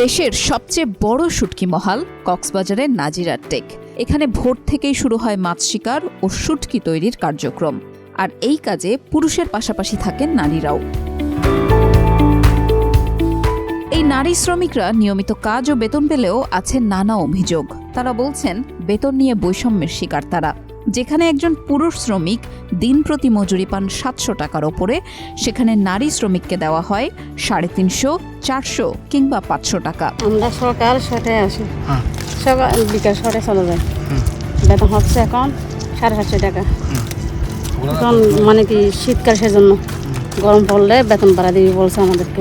দেশের সবচেয়ে বড় শুটকি মহাল কক্সবাজারের নাজিরার টেক। এখানে ভোর থেকেই শুরু হয় মাছ শিকার ও শুটকি তৈরির কার্যক্রম। আর এই কাজে পুরুষের পাশাপাশি থাকেন নারীরাও। এই নারী শ্রমিকরা নিয়মিত কাজ ও বেতন পেলেও আছে নানা অভিযোগ। তারা বলছেন বেতন নিয়ে বৈষম্যের শিকার তারা। যেখানে একজন পুরুষ শ্রমিক দিন প্রতি মজুরি পান 700 টাকার ওপরে, সেখানে নারী শ্রমিককে দেওয়া হয় 350, 400 কিংবা 500 টাকা। আমরা সকাল 6টায় আসি, সকাল বিকাল 6টায় চলে যায়। বেতন হচ্ছে এখন 750 টাকা। এখন মানে কি শীতকাল, সেজন্য গরম পড়লে বেতন বাড়া দিবি বলছে আমাদেরকে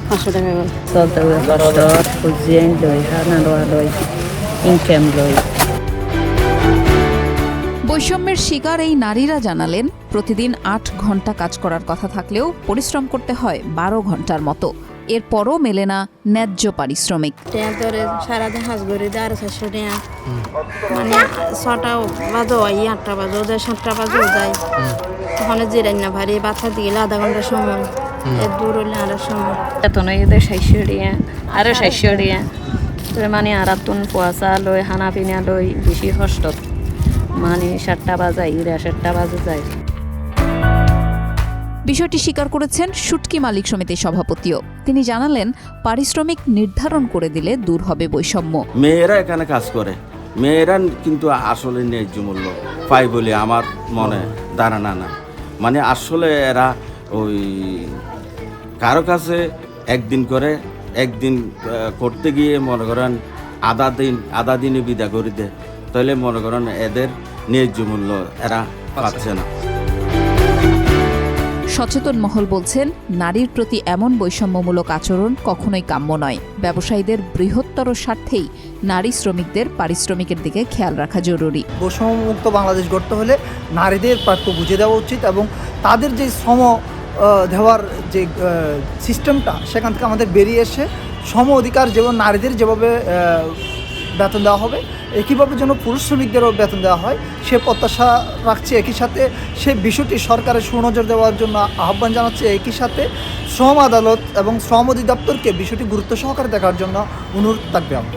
500 টাকা করে। চলতে বছর খুঁজিয়ে লই হানা লই ইনকাম লই। বৈষম্যের শিকার এই নারীরা জানালেন, প্রতিদিন 8 ঘন্টা কাজ করার কথা থাকলেও পরিশ্রম করতে হয় 12 ঘন্টার মতো। এরপরও মেলে না ন্যায্য পারিশ্রমিক। ধরে সারাদিন হাজ করে দেয় 400 টাকা, মানে 6টা বাজো হয়, 8টা বাজো যায়, 7টা বাজো যায়। ওখানে জিরাই না ভারী বাচ্চা দিয়ে আধা ঘন্টা সময়, এর দূর হলে আরো সময়। বেতন এদের 600 টাকা, আরো 600 টাকা, মানে আর তুন পোয়াশা লই হানা পিনা লই বেশি কষ্ট, মানে 7টা বাজায় 7টা বাজে যায়। বিষয়টি স্বীকার করেছেন শুটকি মালিক সমিতির সভাপতিও। তিনি জানালেন, পারিশ্রমিক নির্ধারণ করে দিলে দূর হবে বৈষম্য। মেয়েরা এখানে কাজ করে, মেয়েরা কিন্তু আসলে ন্যায্য মূল্য পায় বলে আমার মনে ধারণা না। মানে আসলে এরা ওই কারো কাছে একদিন করে, একদিন করতে গিয়ে মনে করেন আধা দিনে বিদা করে দেয়, তাহলে মনে করেন এদের ন্যায্য মূল্য এরা পাচ্ছে না। সচেতন মহল বলছেন, নারীর প্রতি এমন বৈষম্যমূলক আচরণ কখনোই কাম্য নয়। ব্যবসায়ীদের বৃহত্তর স্বার্থেই নারী শ্রমিকদের পারিশ্রমিকের দিকে খেয়াল রাখা জরুরি। বৈষম্যমুক্ত বাংলাদেশ গড়তে হলে নারীদের প্রাপ্য বুঝে দেওয়া উচিত এবং তাদের যে শ্রম দেওয়ার যে সিস্টেমটা, সেখান থেকে আমাদের বেরিয়ে এসে সম অধিকার যেমন নারীদের যেভাবে বেতন দেওয়া হবে, একইভাবে যেন পুরুষ শ্রমিকদেরও বেতন দেওয়া হয় সে প্রত্যাশা রাখছে। একই সাথে সে বিষয়টি সরকারের সুনজর দেওয়ার জন্য আহ্বান জানাচ্ছে। একই সাথে শ্রম আদালত এবং শ্রম অধিদপ্তরকে বিষয়টি গুরুত্ব সহকারে দেখার জন্য অনুরোধ থাকবে আমার।